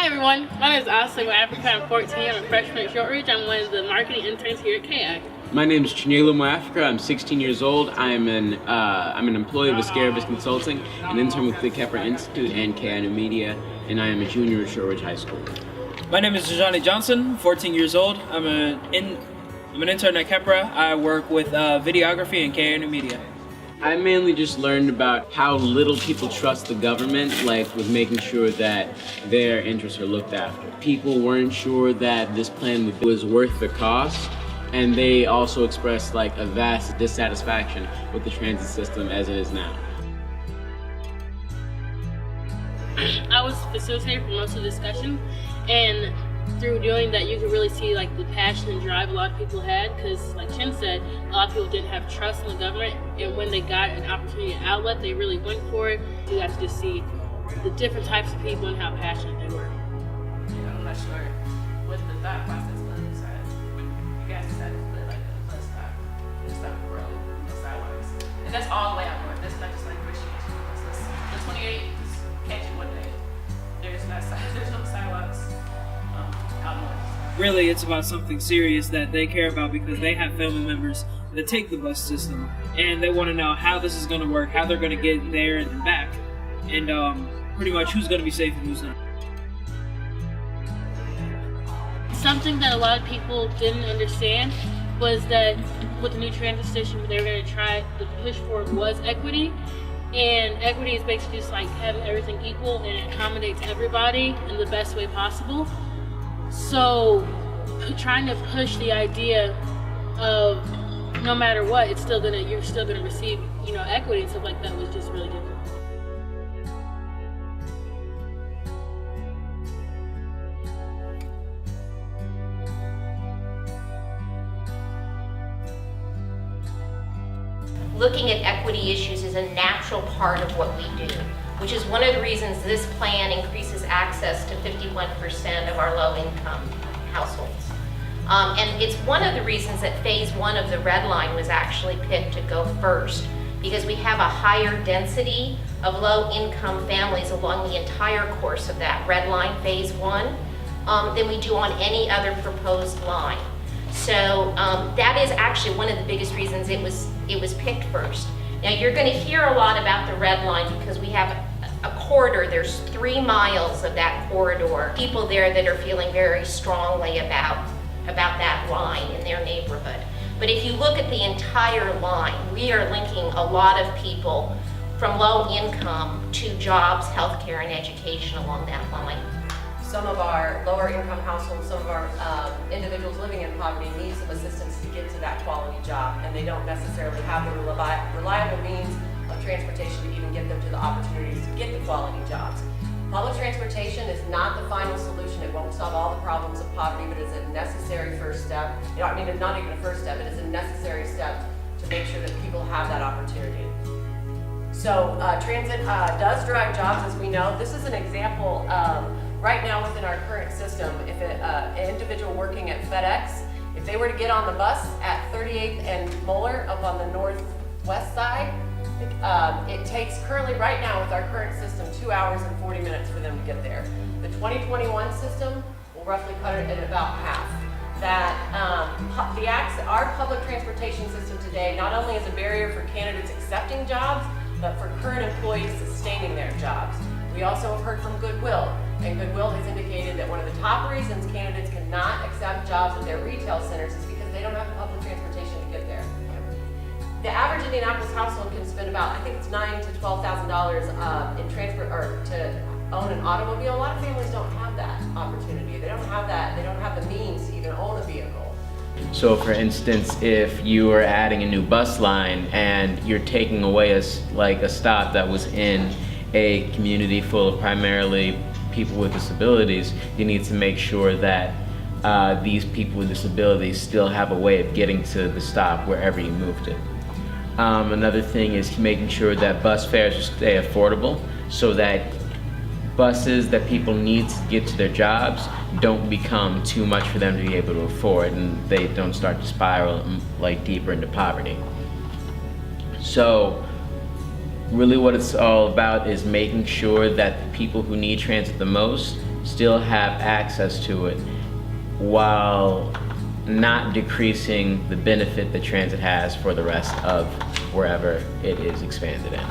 Hi everyone, my name is Ashley. I'm Africa. I'm 14. I'm a freshman at Shortridge. I'm one of the marketing interns here at KI. My name is Chinelo Africa. I'm 16 years old. I'm an employee of Ascarabus Consulting, an intern with the Kepler Institute and KI New Media, and I am a junior at Shortridge High School. My name is Johnny Johnson, 14 years old. I'm an intern at Kepra. I work with videography and KI New Media. I mainly just learned about how little people trust the government, like with making sure that their interests are looked after. People weren't sure that this plan was worth the cost, and they also expressed like a vast dissatisfaction with the transit system as it is now. I was facilitator for most of the discussion, and through doing that you could really see like the passion and drive a lot of people had, because like Chin said, a lot of people didn't have trust in the government, and when they got an opportunity and outlet, they really went for it. You got to just see the different types of people and how passionate they were. I'm not sure what the thought process was. You guys decided to put like a bus stop road, no sidewalks. And that's all the way out north. That's not just like Richmond. The 28 is catch you one day. There's no sidewalks out north. Really, it's about something serious that they care about because they have family members that take the bus system, and they want to know how this is going to work, how they're going to get there and back, and pretty much who's going to be safe and who's not. Something that a lot of people didn't understand was that with the new transit system they were going to try to push for was equity, and equity is basically just like having everything equal and it accommodates everybody in the best way possible. So trying to push the idea of no matter what, you're still gonna receive, equity and stuff like that was just really difficult. Looking at equity issues is a natural part of what we do, which is one of the reasons this plan increases access to 51% of our low-income households. And it's one of the reasons that phase one of the Red Line was actually picked to go first, because we have a higher density of low-income families along the entire course of that Red Line phase one than we do on any other proposed line. So that is actually one of the biggest reasons it was picked first. Now you're going to hear a lot about the Red Line because we have a corridor. There's 3 miles of that corridor. People there that are feeling very strongly about that line in their neighborhood. But if you look at the entire line, we are linking a lot of people from low income to jobs, healthcare, and education along that line. Some of our lower income households, some of our individuals living in poverty need some assistance to get to that quality job, and they don't necessarily have the reliable means of transportation to even get them to the opportunities to get the quality jobs. Public transportation is not the final solution. It won't solve all the problems of poverty, but it's a necessary first step. Not even a first step, it is a necessary step to make sure that people have that opportunity. So transit does drive jobs, as we know. This is an example. Right now within our current system, if an individual working at FedEx, if they were to get on the bus at 38th and Moeller up on the northwest side, it takes currently right now with our current system 2 hours and 40 minutes for them to get there. The 2021 system will roughly cut it at about half. Our public transportation system today not only is a barrier for candidates accepting jobs, but for current employees sustaining their jobs. We also have heard from Goodwill, and Goodwill has indicated that one of the top reasons candidates cannot accept jobs at their retail centers is because they don't have public transportation to get there. The average Indianapolis household can spend about, I think it's $9,000 to $12,000 in transport or to own an automobile. A lot of families don't have that opportunity. They don't have that. They don't have the means to even own a vehicle. So for instance, if you are adding a new bus line and you're taking away a stop that was in a community full of primarily people with disabilities, you need to make sure that these people with disabilities still have a way of getting to the stop wherever you moved it. Another thing is making sure that bus fares stay affordable so that buses that people need to get to their jobs don't become too much for them to be able to afford, and they don't start to spiral deeper into poverty. So really what it's all about is making sure that the people who need transit the most still have access to it while not decreasing the benefit that transit has for the rest of wherever it is expanded in.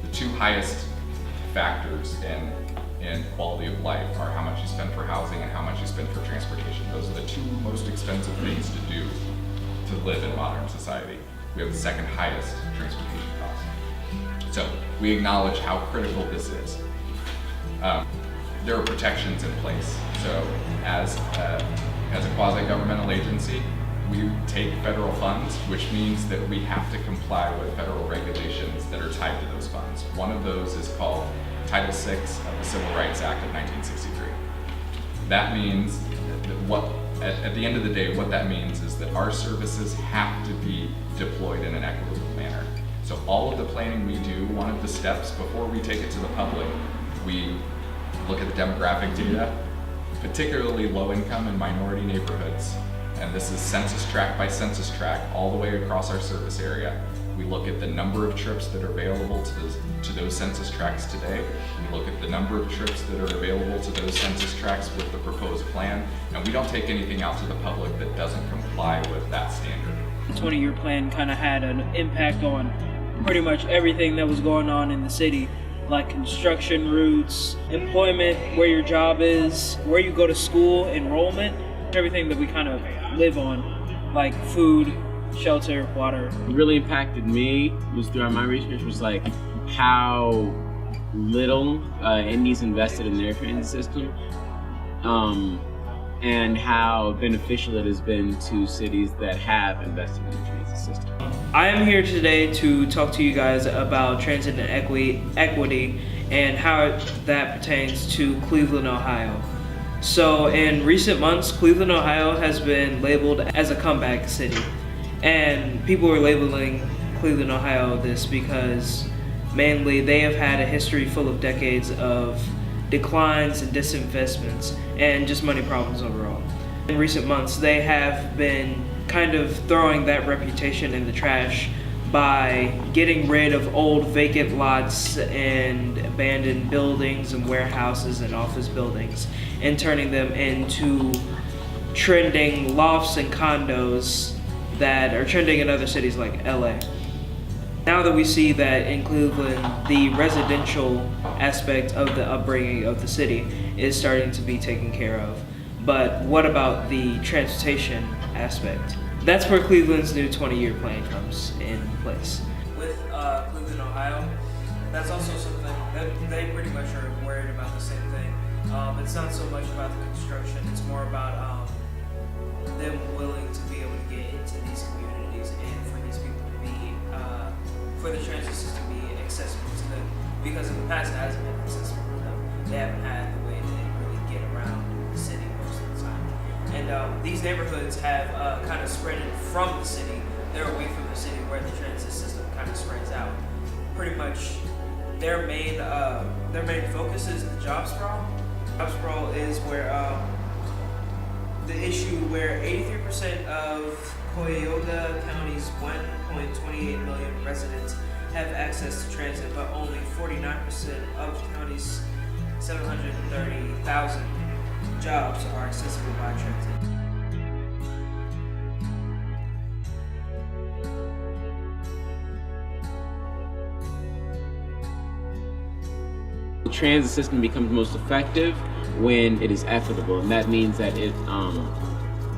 The two highest factors in quality of life are how much you spend for housing and how much you spend for transportation. Those are the two most expensive things to do to live in modern society. We have the second highest transportation costs. So we acknowledge how critical this is. There are protections in place. So as a quasi-governmental agency, we take federal funds, which means that we have to comply with federal regulations that are tied to those funds. One of those is called Title VI of the Civil Rights Act of 1963. That means that at the end of the day, what that means is that our services have to be deployed in an equitable manner. So all of the planning we do, one of the steps before we take it to the public, we look at the demographic data, particularly low-income and minority neighborhoods. And this is census tract by census tract all the way across our service area. We look at the number of trips that are available to those census tracts today. We look at the number of trips that are available to those census tracts with the proposed plan, and we don't take anything out to the public that doesn't comply with that standard. The 20-year plan kind of had an impact on pretty much everything that was going on in the city, like construction routes, employment, where your job is, where you go to school, enrollment, everything that we kind of live on, like food, shelter, water. What really impacted me was throughout my research was like how little Indies invested in their transit system, and how beneficial it has been to cities that have invested in the transit system. I am here today to talk to you guys about transit and equity and how that pertains to Cleveland, Ohio. So in recent months, Cleveland, Ohio has been labeled as a comeback city. And people are labeling Cleveland, Ohio this because mainly they have had a history full of decades of declines and disinvestments and just money problems overall. In recent months, they have been kind of throwing that reputation in the trash by getting rid of old vacant lots and abandoned buildings and warehouses and office buildings and turning them into trending lofts and condos that are trending in other cities like LA. Now that we see that in Cleveland, the residential aspect of the upbringing of the city is starting to be taken care of. But what about the transportation aspect? That's where Cleveland's new 20-year plan comes in place. With Cleveland, Ohio, that's also something that they pretty much are worried about the same thing. It's not so much about the construction, it's more about them willing to be able to get into these communities and for these people to be, for the transit system to be accessible to them. Because in the past it hasn't been accessible to them. They haven't had the way to really get around the city most of the time. And these neighborhoods have kind of spread from the city. They're away from the city where the transit system kind of spreads out. Pretty much their main focus is the job sprawl. Job sprawl is where the issue where 83% of Cuyahoga County's 1.28 million residents have access to transit, but only 49% of the county's 730,000 jobs are accessible by transit. The transit system becomes most effective when it is equitable, and that means that it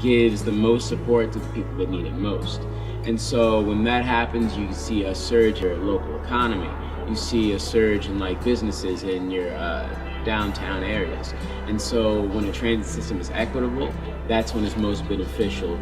gives the most support to the people that need it most. And so when that happens, you see a surge in your local economy. You see a surge in like businesses in your downtown areas. And so when a transit system is equitable, that's when it's most beneficial